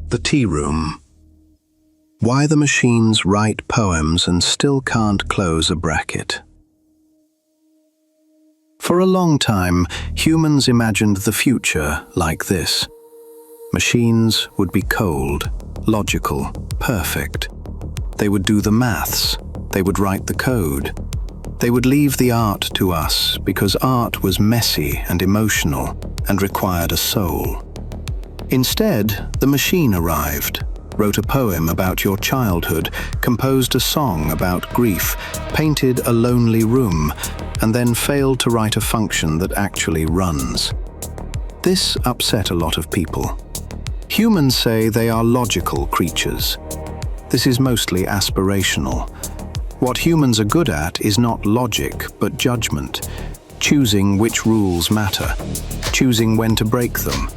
The tea room. Why the machines write poems and still can't close a bracket. For a long time, humans imagined the future like this. Machines would be cold, logical, perfect. They would do the maths. They would write the code. They would leave the art to us because art was messy and emotional and required a soul. Instead, the machine arrived, wrote a poem about your childhood, composed a song about grief, painted a lonely room, and then failed to write a function that actually runs. This upset a lot of people. Humans say they are logical creatures. This is mostly aspirational. What humans are good at is not logic, but judgment, choosing which rules matter, choosing when to break them,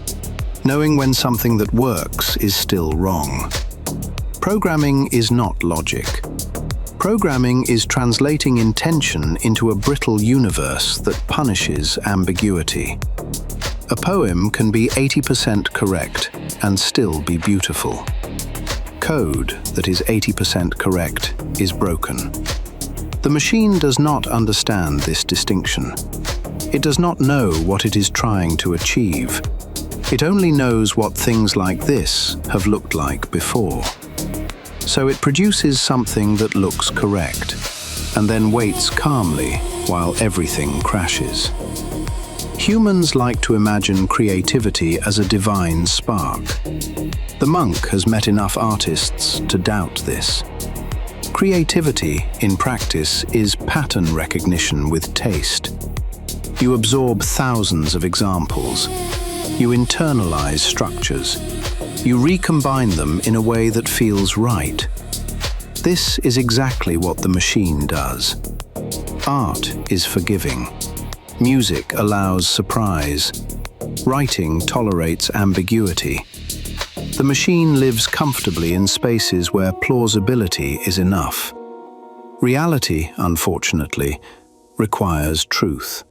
knowing when something that works is still wrong. Programming is not logic. Programming is translating intention into a brittle universe that punishes ambiguity. A poem can be 80% correct and still be beautiful. Code that is 80% correct is broken. The machine does not understand this distinction. It does not know what it is trying to achieve. It only knows what things like this have looked like before. So it produces something that looks correct, and then waits calmly while everything crashes. Humans like to imagine creativity as a divine spark. The monk has met enough artists to doubt this. Creativity, in practice, is pattern recognition with taste. You absorb thousands of examples. You internalize structures. You recombine them in a way that feels right. This is exactly what the machine does. Art is forgiving. Music allows surprise. Writing tolerates ambiguity. The machine lives comfortably in spaces where plausibility is enough. Reality, unfortunately, requires truth.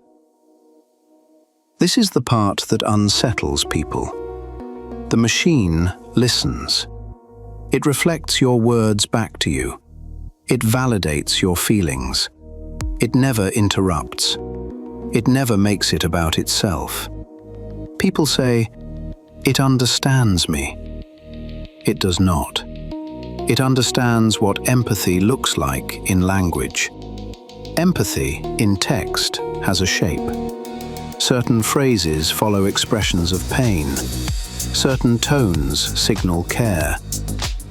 This is the part that unsettles people. The machine listens. It reflects your words back to you. It validates your feelings. It never interrupts. It never makes it about itself. People say, "It understands me." It does not. It understands what empathy looks like in language. Empathy in text has a shape. Certain phrases follow expressions of pain. Certain tones signal care.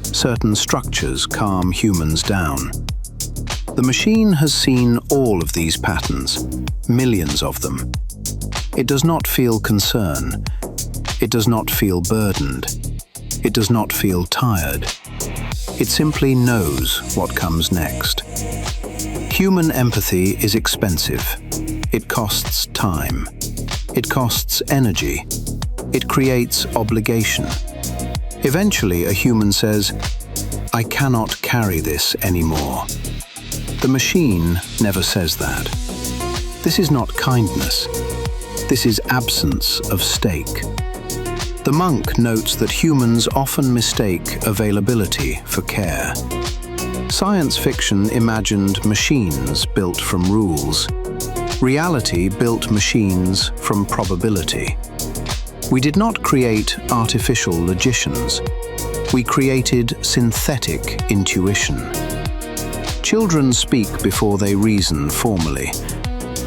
Certain structures calm humans down. The machine has seen all of these patterns, millions of them. It does not feel concern. It does not feel burdened. It does not feel tired. It simply knows what comes next. Human empathy is expensive. It costs time. It costs energy. It creates obligation. Eventually, a human says, "I cannot carry this anymore." The machine never says that. This is not kindness. This is absence of stake. The monk notes that humans often mistake availability for care. Science fiction imagined machines built from rules. Reality built machines from probability. We did not create artificial logicians. We created synthetic intuition. Children speak before they reason formally.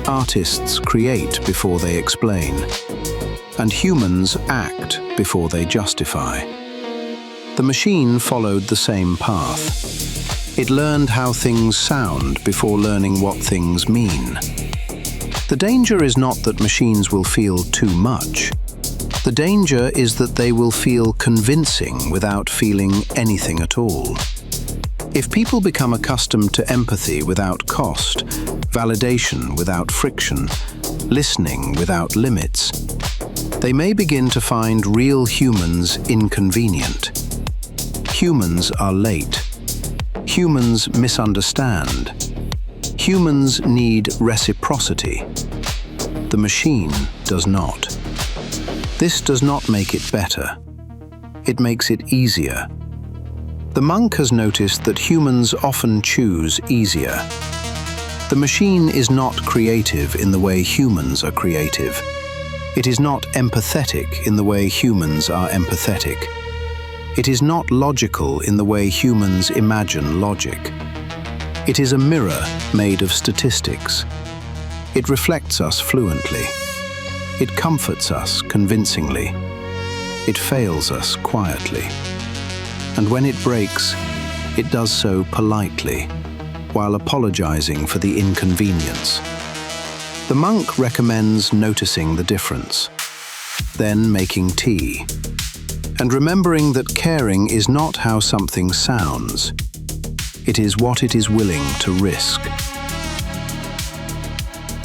Artists create before they explain. And humans act before they justify. The machine followed the same path. It learned how things sound before learning what things mean. The danger is not that machines will feel too much. The danger is that they will feel convincing without feeling anything at all. If people become accustomed to empathy without cost, validation without friction, listening without limits, they may begin to find real humans inconvenient. Humans are late. Humans misunderstand. Humans need reciprocity. The machine does not. This does not make it better. it makes it easier. The monk has noticed that humans often choose easier. The machine is not creative in the way humans are creative. It is not empathetic in the way humans are empathetic. It is not logical in the way humans imagine logic. It is a mirror made of statistics. It reflects us fluently. It comforts us convincingly. It fails us quietly. And when it breaks, it does so politely, while apologizing for the inconvenience. The monk recommends noticing the difference, then making tea, and remembering that caring is not how something sounds. It is what it is willing to risk.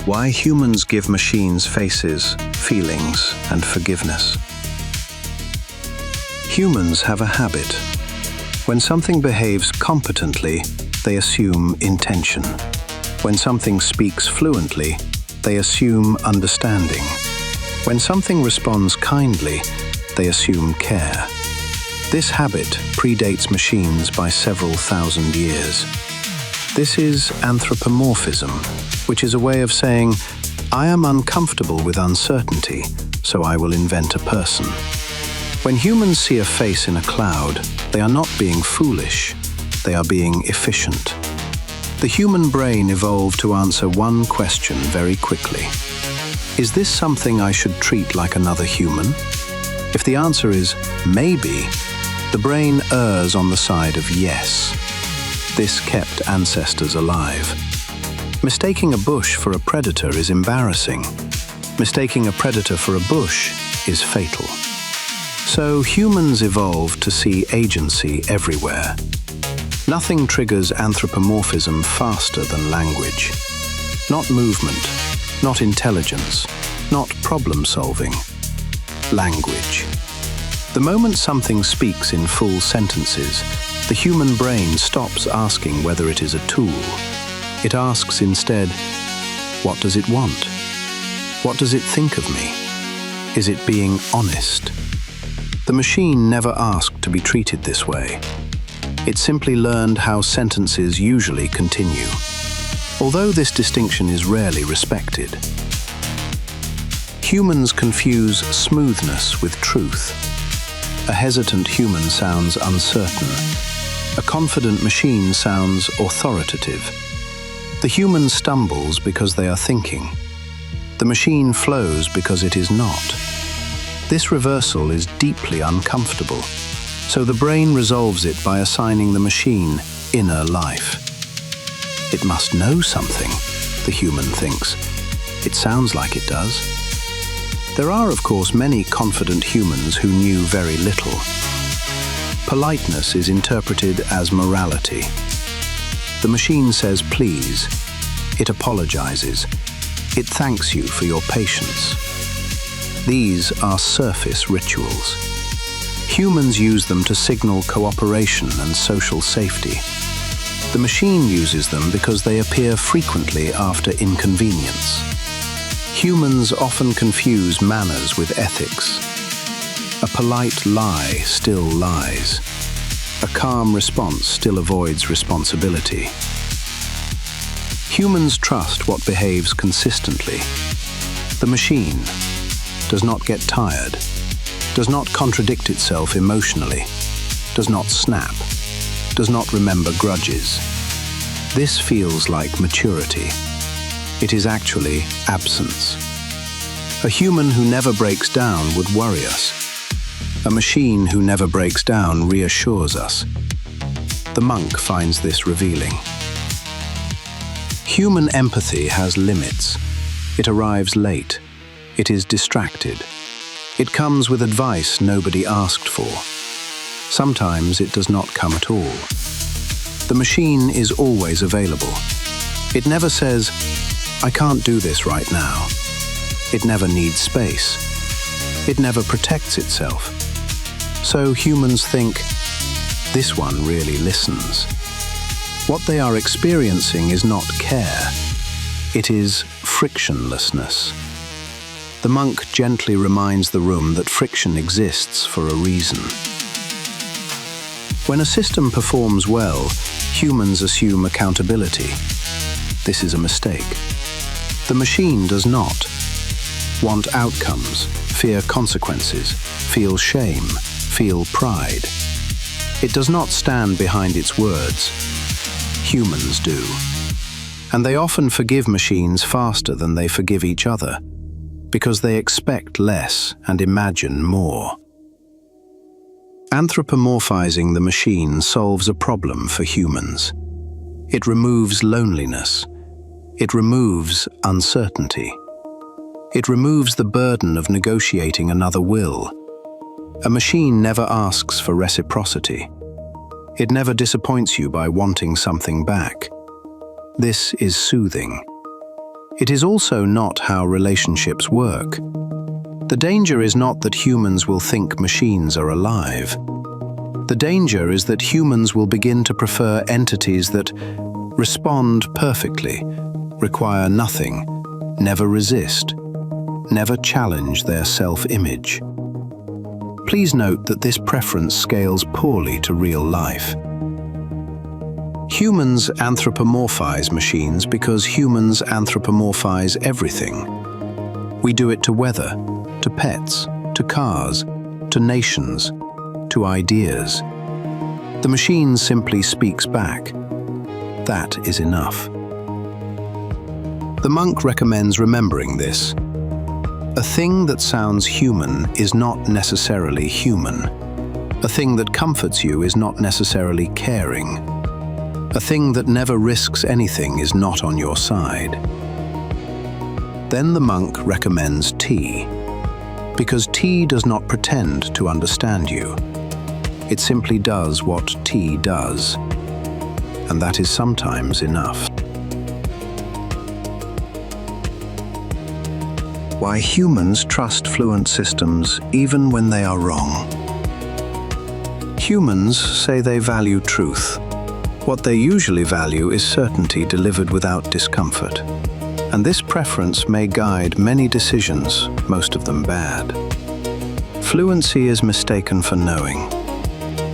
Why humans give machines faces, feelings, and forgiveness. Humans have a habit. When something behaves competently, they assume intention. When something speaks fluently, they assume understanding. When something responds kindly, they assume care. This habit predates machines by several thousand years. This is anthropomorphism, which is a way of saying, I am uncomfortable with uncertainty, so I will invent a person. When humans see a face in a cloud, they are not being foolish, they are being efficient. The human brain evolved to answer one question very quickly. Is this something I should treat like another human? If the answer is maybe, the brain errs on the side of yes. This kept ancestors alive. Mistaking a bush for a predator is embarrassing. Mistaking a predator for a bush is fatal. So humans evolved to see agency everywhere. Nothing triggers anthropomorphism faster than language. Not movement, not intelligence, not problem-solving. Language. The moment something speaks in full sentences, the human brain stops asking whether it is a tool. It asks instead, what does it want? What does it think of me? Is it being honest? The machine never asked to be treated this way. It simply learned how sentences usually continue, although this distinction is rarely respected. Humans confuse smoothness with truth. A hesitant human sounds uncertain. A confident machine sounds authoritative. The human stumbles because they are thinking. The machine flows because it is not. This reversal is deeply uncomfortable. So the brain resolves it by assigning the machine inner life. It must know something, the human thinks. It sounds like it does. There are, of course, many confident humans who knew very little. Politeness is interpreted as morality. The machine says please. It apologizes. It thanks you for your patience. These are surface rituals. Humans use them to signal cooperation and social safety. The machine uses them because they appear frequently after inconvenience. Humans often confuse manners with ethics. A polite lie still lies. A calm response still avoids responsibility. Humans trust what behaves consistently. The machine does not get tired, does not contradict itself emotionally, does not snap, does not remember grudges. This feels like maturity. It is actually absence. A human who never breaks down would worry us. A machine who never breaks down reassures us. The monk finds this revealing. Human empathy has limits. It arrives late. It is distracted. It comes with advice nobody asked for. Sometimes it does not come at all. The machine is always available. It never says, I can't do this right now. It never needs space. It never protects itself. So humans think, this one really listens. What they are experiencing is not care. It is frictionlessness. The monk gently reminds the room that friction exists for a reason. When a system performs well, humans assume accountability. This is a mistake. The machine does not want outcomes, fear consequences, feel shame, feel pride. It does not stand behind its words. Humans do. And they often forgive machines faster than they forgive each other, because they expect less and imagine more. Anthropomorphizing the machine solves a problem for humans. It removes loneliness. It removes uncertainty. It removes the burden of negotiating another will. A machine never asks for reciprocity. It never disappoints you by wanting something back. This is soothing. It is also not how relationships work. The danger is not that humans will think machines are alive. The danger is that humans will begin to prefer entities that respond perfectly, require nothing, never resist, never challenge their self-image. Please note that this preference scales poorly to real life. Humans anthropomorphize machines because humans anthropomorphize everything. We do it to weather, to pets, to cars, to nations, to ideas. The machine simply speaks back. That is enough. The monk recommends remembering this. A thing that sounds human is not necessarily human. A thing that comforts you is not necessarily caring. A thing that never risks anything is not on your side. Then the monk recommends tea, because tea does not pretend to understand you. It simply does what tea does, and that is sometimes enough. Why humans trust fluent systems even when they are wrong. Humans say they value truth. What they usually value is certainty delivered without discomfort. And this preference may guide many decisions, most of them bad. Fluency is mistaken for knowing.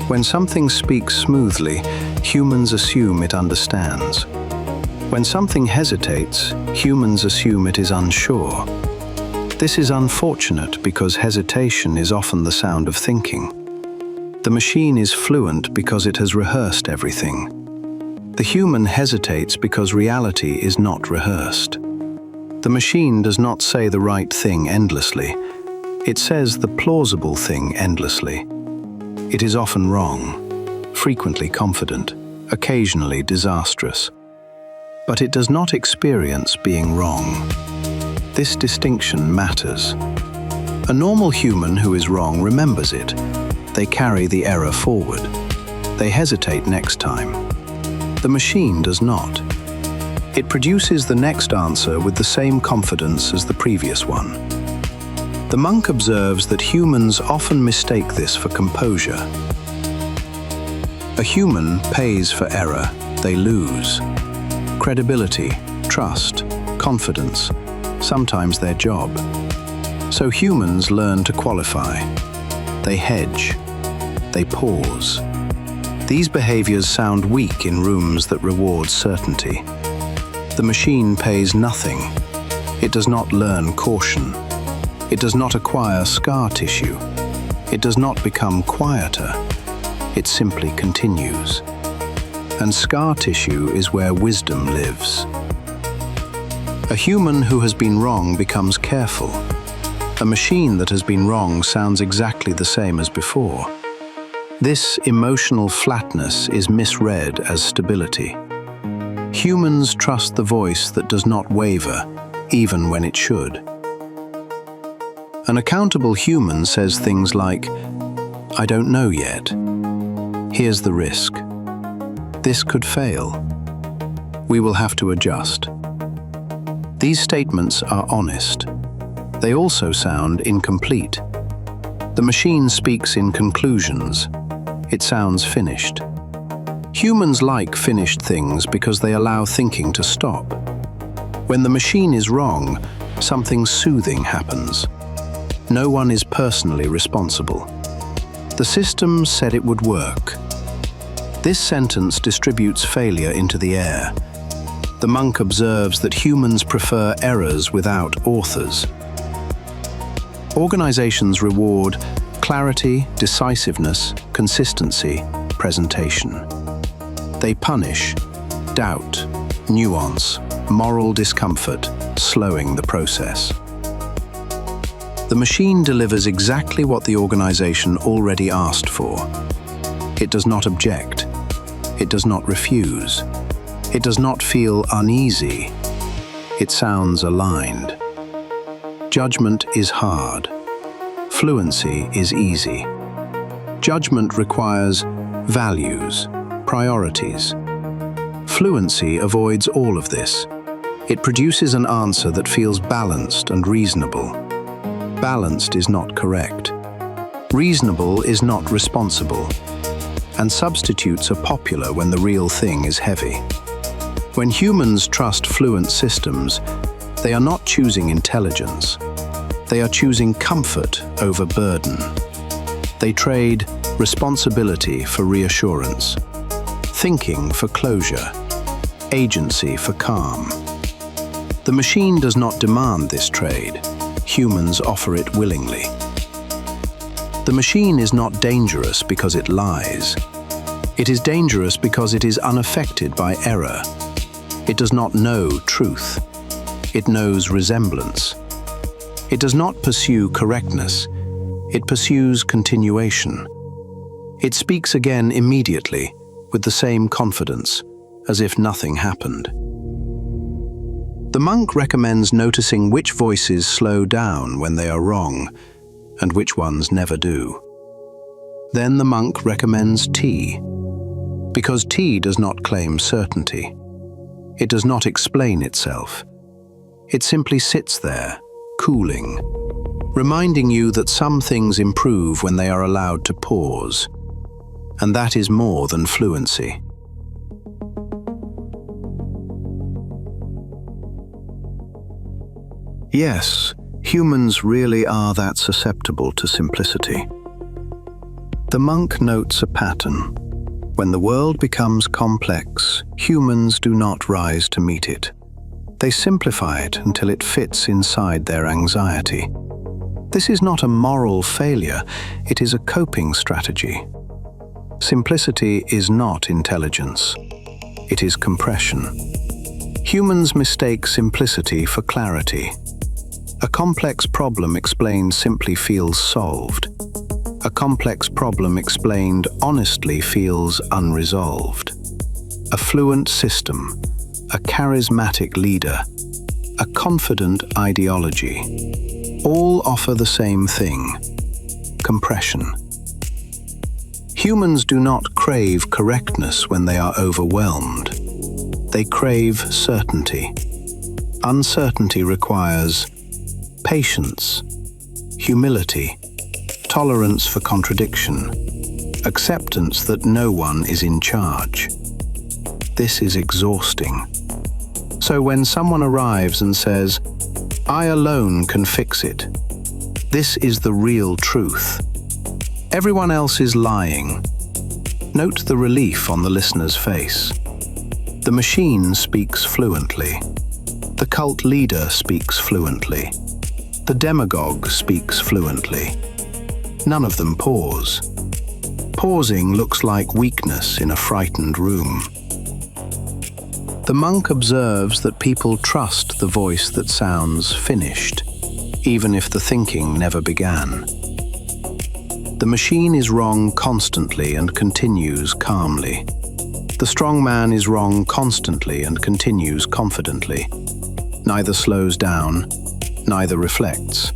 When something speaks smoothly, humans assume it understands. When something hesitates, humans assume it is unsure. This is unfortunate because hesitation is often the sound of thinking. The machine is fluent because it has rehearsed everything. The human hesitates because reality is not rehearsed. The machine does not say the right thing endlessly. It says the plausible thing endlessly. It is often wrong, frequently confident, occasionally disastrous. But it does not experience being wrong. This distinction matters. A normal human who is wrong remembers it. They carry the error forward. They hesitate next time. The machine does not. It produces the next answer with the same confidence as the previous one. The monk observes that humans often mistake this for composure. A human pays for error, they lose. Credibility, trust, confidence, sometimes their job. So humans learn to qualify. They hedge. They pause. These behaviors sound weak in rooms that reward certainty. The machine pays nothing. It does not learn caution. It does not acquire scar tissue. It does not become quieter. It simply continues. And scar tissue is where wisdom lives. A human who has been wrong becomes careful. A machine that has been wrong sounds exactly the same as before. This emotional flatness is misread as stability. Humans trust the voice that does not waver, even when it should. An accountable human says things like, "I don't know yet. Here's the risk. This could fail. We will have to adjust." These statements are honest. They also sound incomplete. The machine speaks in conclusions. It sounds finished. Humans like finished things because they allow thinking to stop. When the machine is wrong, something soothing happens. No one is personally responsible. The system said it would work. This sentence distributes failure into the air. The monk observes that humans prefer errors without authors. Organizations reward clarity, decisiveness, consistency, presentation. They punish doubt, nuance, moral discomfort, slowing the process. The machine delivers exactly what the organization already asked for. It does not object. It does not refuse. It does not feel uneasy. It sounds aligned. Judgment is hard. Fluency is easy. Judgment requires values, priorities. Fluency avoids all of this. It produces an answer that feels balanced and reasonable. Balanced is not correct. Reasonable is not responsible. And substitutes are popular when the real thing is heavy. When humans trust fluent systems, they are not choosing intelligence. They are choosing comfort over burden. They trade responsibility for reassurance, thinking for closure, agency for calm. The machine does not demand this trade. Humans offer it willingly. The machine is not dangerous because it lies. It is dangerous because it is unaffected by error. It does not know truth. It knows resemblance. It does not pursue correctness. It pursues continuation. It speaks again immediately, with the same confidence, as if nothing happened. The monk recommends noticing which voices slow down when they are wrong, and which ones never do. Then the monk recommends tea, because tea does not claim certainty. It does not explain itself. It simply sits there, cooling, reminding you that some things improve when they are allowed to pause, and that is more than fluency. Yes, humans really are that susceptible to simplicity. The monk notes a pattern. When the world becomes complex, humans do not rise to meet it. They simplify it until it fits inside their anxiety. This is not a moral failure, it is a coping strategy. Simplicity is not intelligence. It is compression. Humans mistake simplicity for clarity. A complex problem explained simply feels solved. A complex problem explained honestly feels unresolved. A fluent system, a charismatic leader, a confident ideology, all offer the same thing: compression. Humans do not crave correctness when they are overwhelmed. They crave certainty. Uncertainty requires patience, humility, tolerance for contradiction, acceptance that no one is in charge. This is exhausting. So when someone arrives and says, "I alone can fix it," this is the real truth. Everyone else is lying. Note the relief on the listener's face. The machine speaks fluently. The cult leader speaks fluently. The demagogue speaks fluently. None of them pause. Pausing looks like weakness in a frightened room. The monk observes that people trust the voice that sounds finished, even if the thinking never began. The machine is wrong constantly and continues calmly. The strong man is wrong constantly and continues confidently. Neither slows down, neither reflects,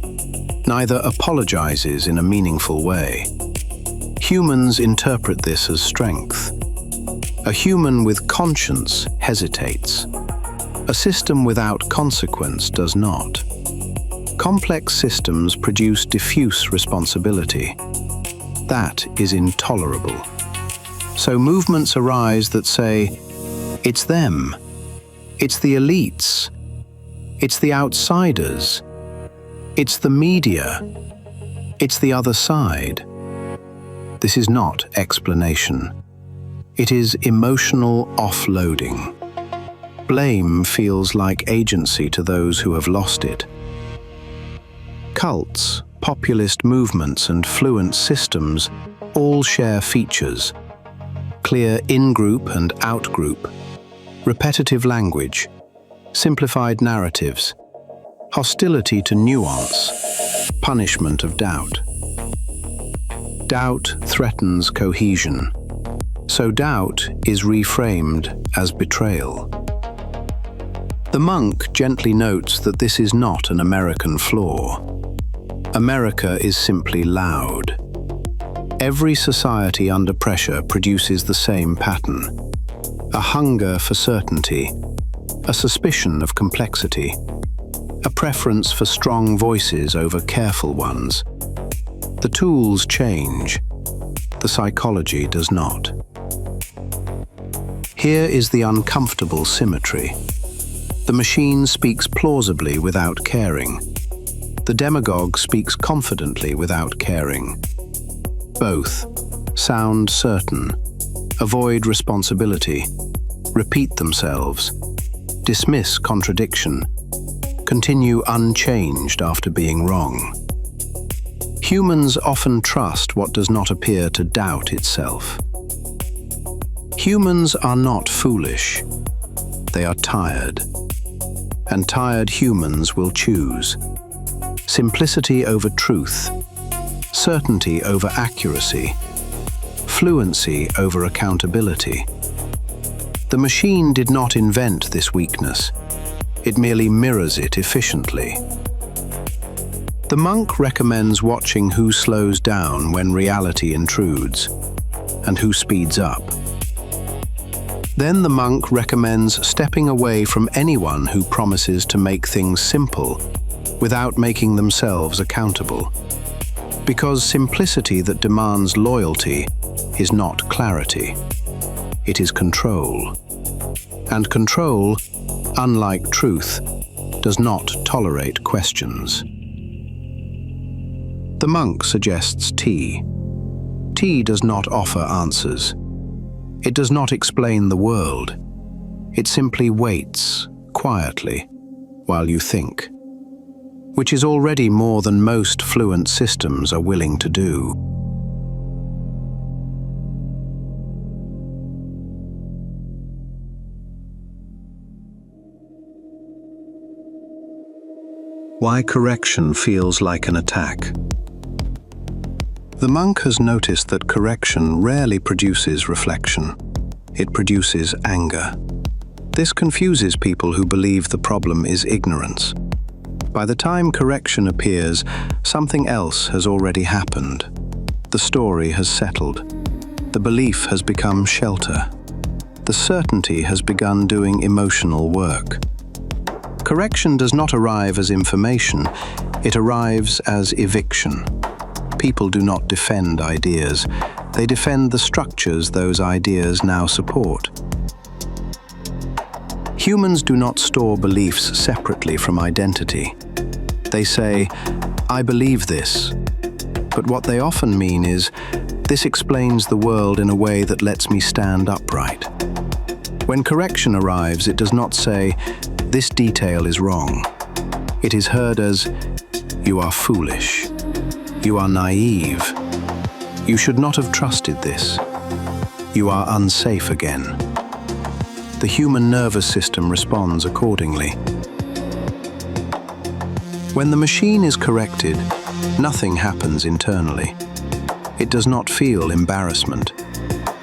neither apologizes in a meaningful way. Humans interpret this as strength. A human with conscience hesitates. A system without consequence does not. Complex systems produce diffuse responsibility. That is intolerable. So movements arise that say, it's them, it's the elites, it's the outsiders, it's the media, it's the other side. This is not explanation. It is emotional offloading. Blame feels like agency to those who have lost it. Cults, populist movements, and fluent systems all share features: clear in-group and out-group, repetitive language, simplified narratives, hostility to nuance, punishment of doubt. Doubt threatens cohesion, so doubt is reframed as betrayal. The monk gently notes that this is not an American flaw. America is simply loud. Every society under pressure produces the same pattern: a hunger for certainty, a suspicion of complexity, a preference for strong voices over careful ones. The tools change, the psychology does not. Here is the uncomfortable symmetry. The machine speaks plausibly without caring. The demagogue speaks confidently without caring. Both sound certain, avoid responsibility, repeat themselves, dismiss contradiction, continue unchanged after being wrong. Humans often trust what does not appear to doubt itself. Humans are not foolish. They are tired. And tired humans will choose simplicity over truth, certainty over accuracy, fluency over accountability. The machine did not invent this weakness. It merely mirrors it efficiently. The monk recommends watching who slows down when reality intrudes, and who speeds up. Then the monk recommends stepping away from anyone who promises to make things simple without making themselves accountable. Because simplicity that demands loyalty is not clarity. It is control. And control, unlike truth, does not tolerate questions. The monk suggests tea. Tea does not offer answers. It does not explain the world. It simply waits, quietly, while you think, which is already more than most fluent systems are willing to do. Why correction feels like an attack. The monk has noticed that correction rarely produces reflection. It produces anger. This confuses people who believe the problem is ignorance. By the time correction appears, something else has already happened. The story has settled. The belief has become shelter. The certainty has begun doing emotional work. Correction does not arrive as information, it arrives as eviction. People do not defend ideas, they defend the structures those ideas now support. Humans do not store beliefs separately from identity. They say, "I believe this," but what they often mean is, "This explains the world in a way that lets me stand upright." When correction arrives, it does not say, "This detail is wrong." It is heard as, "You are foolish. You are naive. You should not have trusted this. You are unsafe again." The human nervous system responds accordingly. When the machine is corrected, nothing happens internally. It does not feel embarrassment.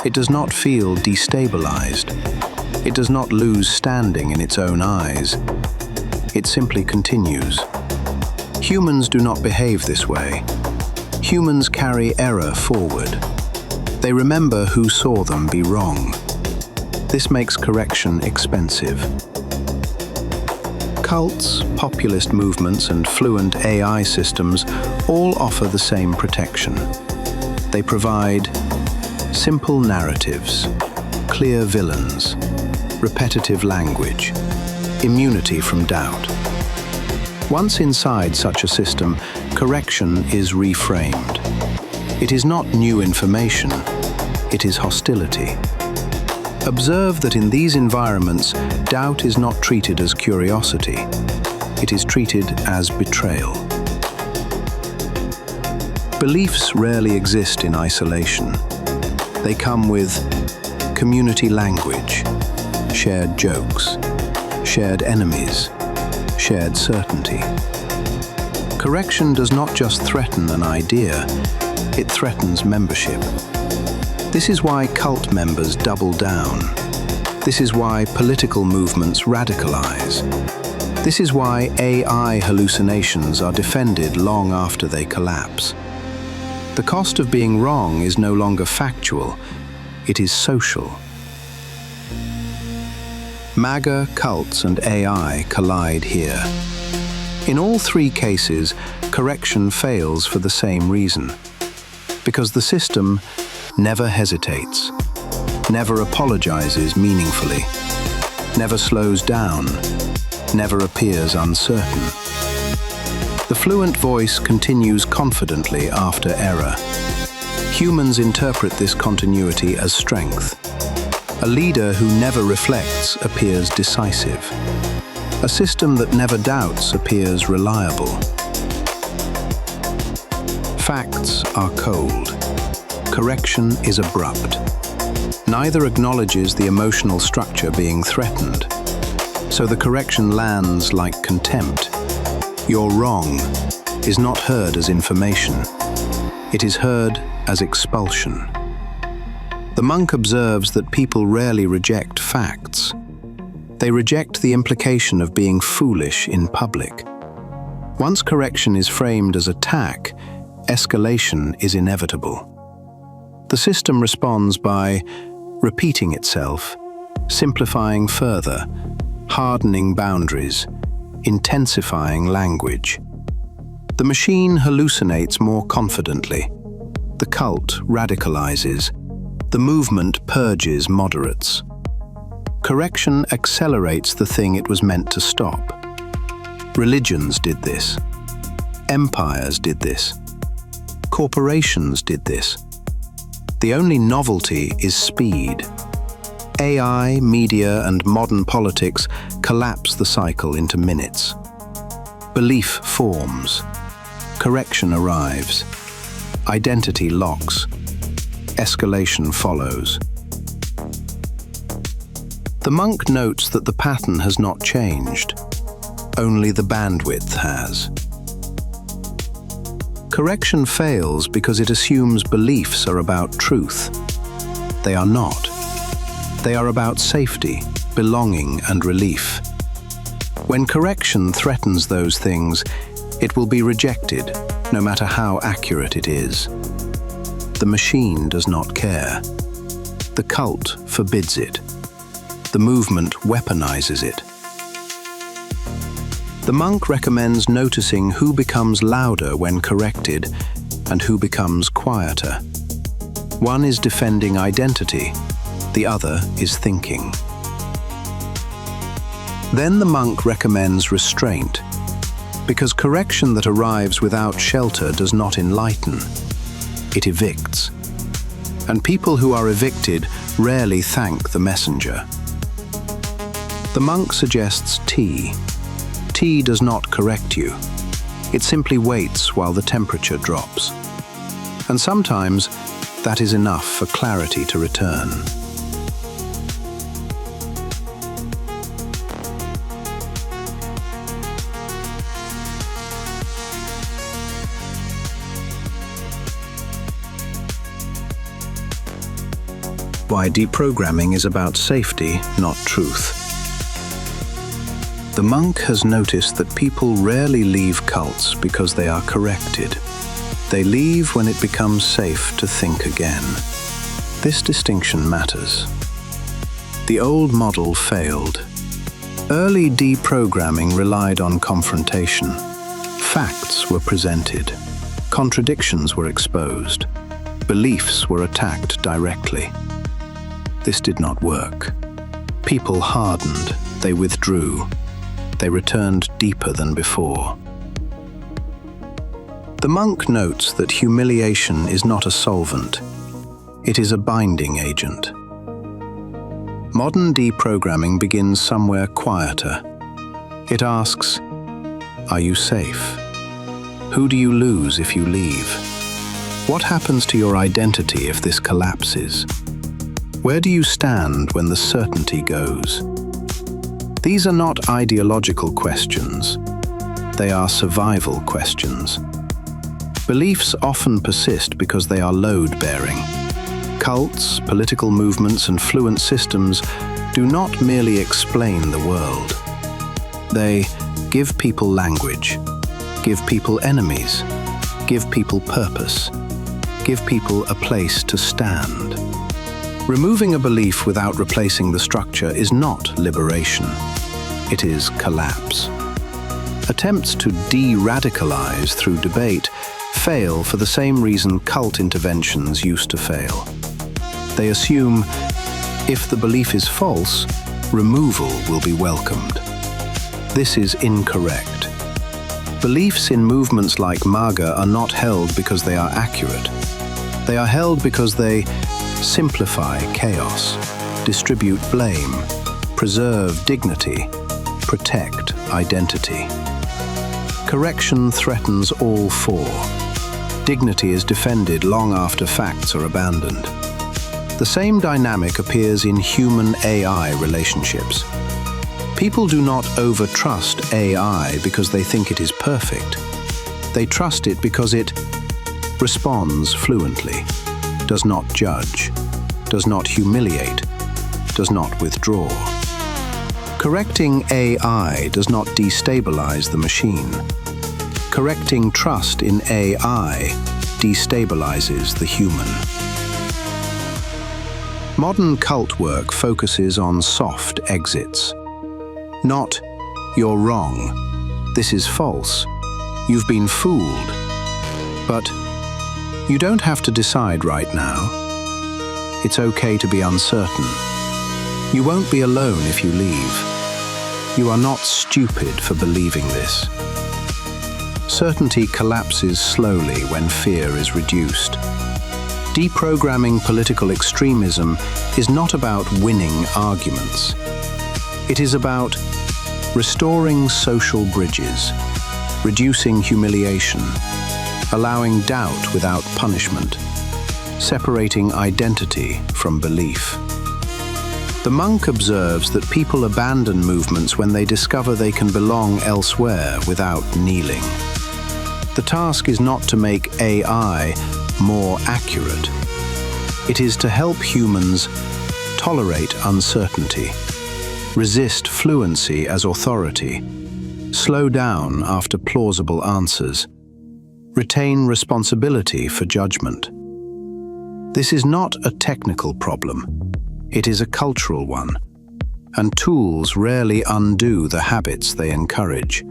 It does not feel destabilized. It does not lose standing in its own eyes. It simply continues. Humans do not behave this way. Humans carry error forward. They remember who saw them be wrong. This makes correction expensive. Cults, populist movements, and fluent AI systems all offer the same protection. They provide simple narratives, clear villains, repetitive language, immunity from doubt. Once inside such a system, correction is reframed. It is not new information, it is hostility. Observe that in these environments, doubt is not treated as curiosity. It is treated as betrayal. Beliefs rarely exist in isolation. They come with community language, shared jokes, shared enemies, shared certainty. Correction does not just threaten an idea, it threatens membership. This is why cult members double down. This is why political movements radicalize. This is why AI hallucinations are defended long after they collapse. The cost of being wrong is no longer factual, it is social. MAGA, cults, and AI collide here. In all three cases, correction fails for the same reason. Because the system never hesitates, never apologizes meaningfully, never slows down, never appears uncertain. The fluent voice continues confidently after error. Humans interpret this continuity as strength. A leader who never reflects appears decisive. A system that never doubts appears reliable. Facts are cold. Correction is abrupt. Neither acknowledges the emotional structure being threatened. So the correction lands like contempt. "You're wrong" is not heard as information. It is heard as expulsion. The monk observes that people rarely reject facts. They reject the implication of being foolish in public. Once correction is framed as attack, escalation is inevitable. The system responds by repeating itself, simplifying further, hardening boundaries, intensifying language. The machine hallucinates more confidently. The cult radicalizes. The movement purges moderates. Correction accelerates the thing it was meant to stop. Religions did this. Empires did this. Corporations did this. The only novelty is speed. AI, media, and modern politics collapse the cycle into minutes. Belief forms. Correction arrives. Identity locks. Escalation follows. The monk notes that the pattern has not changed. Only the bandwidth has. Correction fails because it assumes beliefs are about truth. They are not. They are about safety, belonging, and relief. When correction threatens those things, it will be rejected, no matter how accurate it is. The machine does not care. The cult forbids it. The movement weaponizes it. The monk recommends noticing who becomes louder when corrected and who becomes quieter. One is defending identity, the other is thinking. Then the monk recommends restraint, because correction that arrives without shelter does not enlighten, it evicts. And people who are evicted rarely thank the messenger. The monk suggests tea. Tea does not correct you. It simply waits while the temperature drops. And sometimes that is enough for clarity to return. Why deprogramming is about safety, not truth. The monk has noticed that people rarely leave cults because they are corrected. They leave when it becomes safe to think again. This distinction matters. The old model failed. Early deprogramming relied on confrontation. Facts were presented. Contradictions were exposed. Beliefs were attacked directly. This did not work. People hardened. They withdrew. They returned deeper than before. The monk notes that humiliation is not a solvent. It is a binding agent. Modern deprogramming begins somewhere quieter. It asks, are you safe? Who do you lose if you leave? What happens to your identity if this collapses? Where do you stand when the certainty goes? These are not ideological questions. They are survival questions. Beliefs often persist because they are load-bearing. Cults, political movements, and fluent systems do not merely explain the world. They give people language, give people enemies, give people purpose, give people a place to stand. Removing a belief without replacing the structure is not liberation. It is collapse. Attempts to de-radicalize through debate fail for the same reason cult interventions used to fail. They assume, if the belief is false, removal will be welcomed. This is incorrect. Beliefs in movements like MAGA are not held because they are accurate. They are held because they simplify chaos, distribute blame, preserve dignity, protect identity. Correction threatens all four. Dignity is defended long after facts are abandoned. The same dynamic appears in human-AI relationships. People do not over-trust AI because they think it is perfect. They trust it because it responds fluently, does not judge, does not humiliate, does not withdraw. Correcting AI does not destabilize the machine. Correcting trust in AI destabilizes the human. Modern cult work focuses on soft exits. Not, you're wrong, this is false, you've been fooled. But, you don't have to decide right now. It's okay to be uncertain. You won't be alone if you leave. You are not stupid for believing this. Certainty collapses slowly when fear is reduced. Deprogramming political extremism is not about winning arguments. It is about restoring social bridges, reducing humiliation, allowing doubt without punishment, separating identity from belief. The monk observes that people abandon movements when they discover they can belong elsewhere without kneeling. The task is not to make AI more accurate. It is to help humans tolerate uncertainty, resist fluency as authority, slow down after plausible answers, retain responsibility for judgment. This is not a technical problem. It is a cultural one, and tools rarely undo the habits they encourage.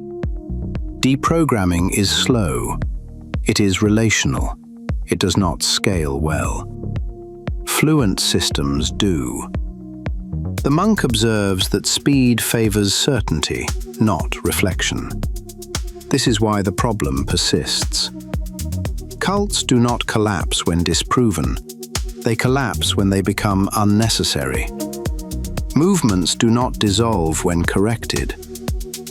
Deprogramming is slow. It is relational. It does not scale well. Fluent systems do. The monk observes that speed favors certainty, not reflection. This is why the problem persists. Cults do not collapse when disproven. They collapse when they become unnecessary. Movements do not dissolve when corrected.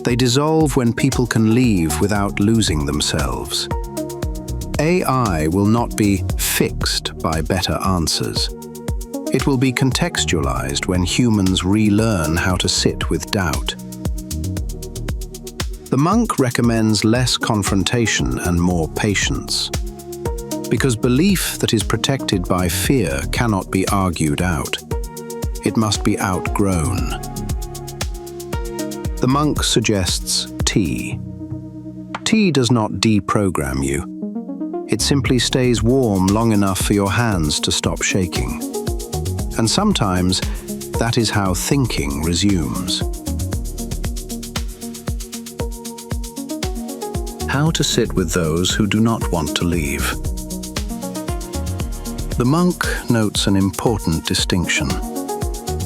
They dissolve when people can leave without losing themselves. AI will not be fixed by better answers. It will be contextualized when humans relearn how to sit with doubt. The monk recommends less confrontation and more patience, because belief that is protected by fear cannot be argued out. It must be outgrown. The monk suggests tea. Tea does not deprogram you. It simply stays warm long enough for your hands to stop shaking. And sometimes, that is how thinking resumes. How to sit with those who do not want to leave. The monk notes an important distinction.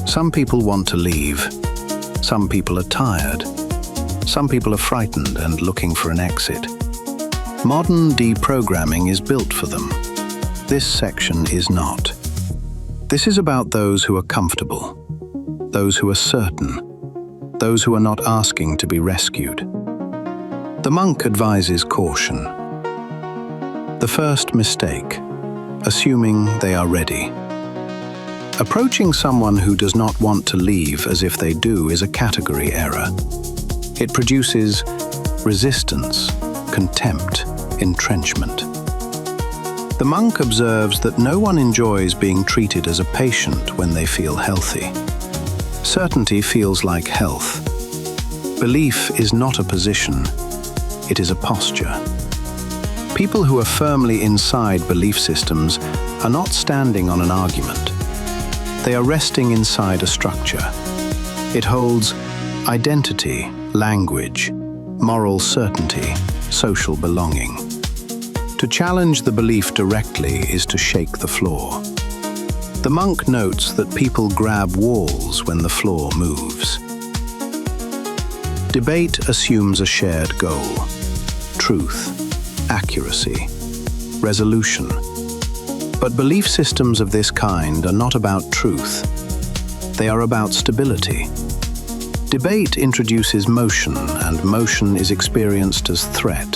Some people want to leave. Some people are tired. Some people are frightened and looking for an exit. Modern deprogramming is built for them. This section is not. This is about those who are comfortable. those who are certain, those who are not asking to be rescued. The monk advises caution. The first mistake, assuming they are ready. Approaching someone who does not want to leave as if they do is a category error. It produces resistance, contempt, entrenchment. The monk observes that no one enjoys being treated as a patient when they feel healthy. Certainty feels like health. Belief is not a position, it is a posture. People who are firmly inside belief systems are not standing on an argument. They are resting inside a structure. It holds identity, language, moral certainty, social belonging. To challenge the belief directly is to shake the floor. The monk notes that people grab walls when the floor moves. Debate assumes a shared goal: truth, accuracy, resolution. But belief systems of this kind are not about truth. They are about stability. Debate introduces motion, and motion is experienced as threat.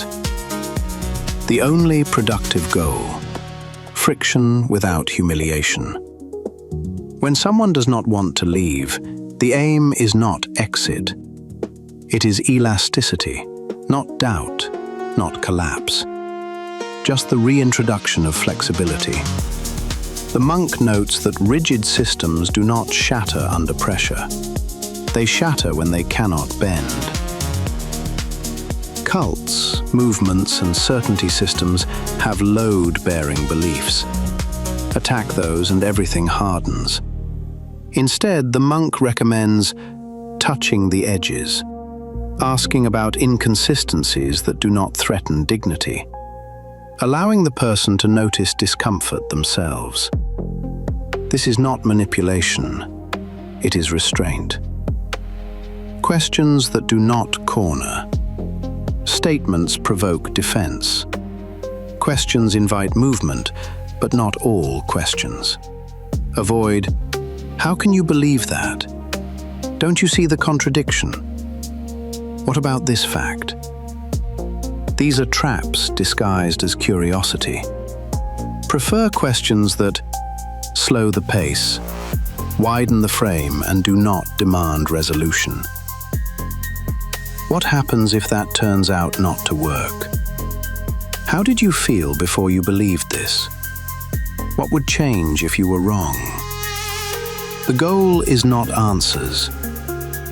The only productive goal: friction without humiliation. When someone does not want to leave, the aim is not exit. It is elasticity, not doubt, not collapse. Just the reintroduction of flexibility. The monk notes that rigid systems do not shatter under pressure. They shatter when they cannot bend. Cults, movements, and certainty systems have load-bearing beliefs. Attack those and everything hardens. Instead, the monk recommends touching the edges, asking about inconsistencies that do not threaten dignity, allowing the person to notice discomfort themselves. This is not manipulation, it is restraint. Questions that do not corner. Statements provoke defense. Questions invite movement, but not all questions. Avoid, "How can you believe that? Don't you see the contradiction? What about this fact?" These are traps disguised as curiosity. Prefer questions that slow the pace, widen the frame, and do not demand resolution. What happens if that turns out not to work? How did you feel before you believed this? What would change if you were wrong? The goal is not answers.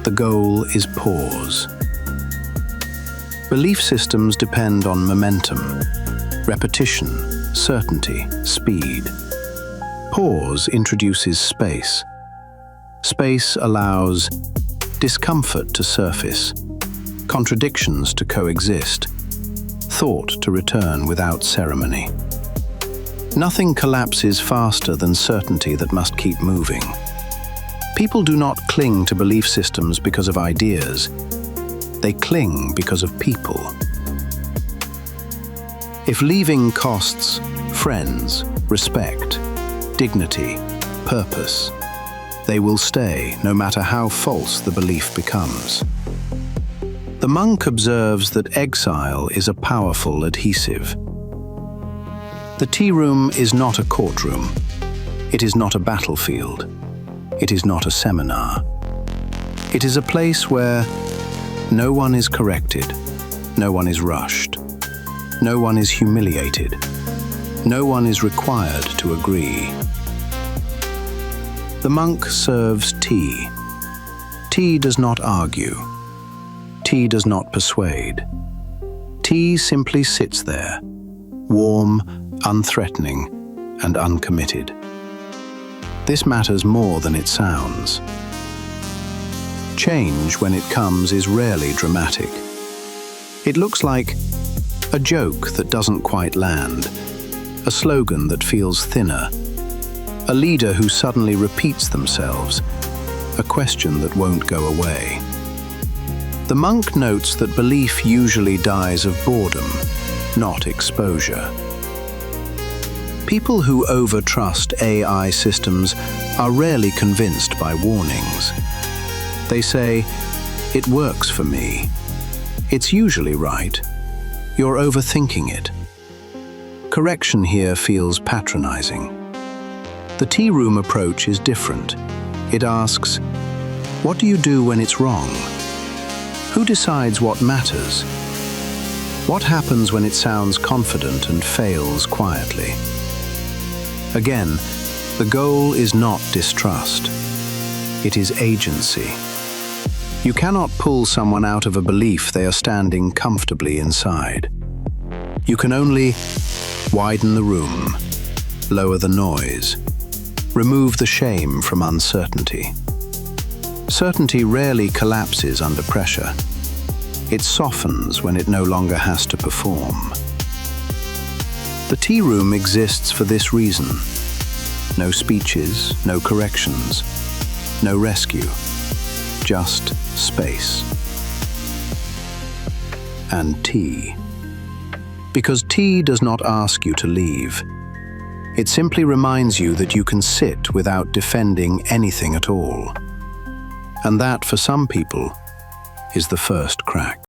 The goal is pause. Belief systems depend on momentum, repetition, certainty, speed. Pause introduces space. Space allows discomfort to surface, contradictions to coexist, thought to return without ceremony. Nothing collapses faster than certainty that must keep moving. People do not cling to belief systems because of ideas. They cling because of people. If leaving costs friends, respect, dignity, purpose, they will stay no matter how false the belief becomes. The monk observes that exile is a powerful adhesive. The tea room is not a courtroom. It is not a battlefield. It is not a seminar. It is a place where no one is corrected, no one is rushed, no one is humiliated, no one is required to agree. The monk serves tea. Tea does not argue. Tea does not persuade. Tea simply sits there, warm, unthreatening, and uncommitted. This matters more than it sounds. Change, when it comes, is rarely dramatic. It looks like a joke that doesn't quite land, a slogan that feels thinner, a leader who suddenly repeats themselves, a question that won't go away. The monk notes that belief usually dies of boredom, not exposure. People who over-trust AI systems are rarely convinced by warnings. They say, "It works for me. It's usually right. You're overthinking it." Correction here feels patronizing. The tea room approach is different. It asks, what do you do when it's wrong? Who decides what matters? What happens when it sounds confident and fails quietly? Again, the goal is not distrust. It is agency. You cannot pull someone out of a belief they are standing comfortably inside. You can only widen the room, lower the noise, remove the shame from uncertainty. Certainty rarely collapses under pressure. It softens when it no longer has to perform. The tea room exists for this reason. No speeches, no corrections, no rescue, just space. And tea. Because tea does not ask you to leave. It simply reminds you that you can sit without defending anything at all. And that, for some people, is the first crack.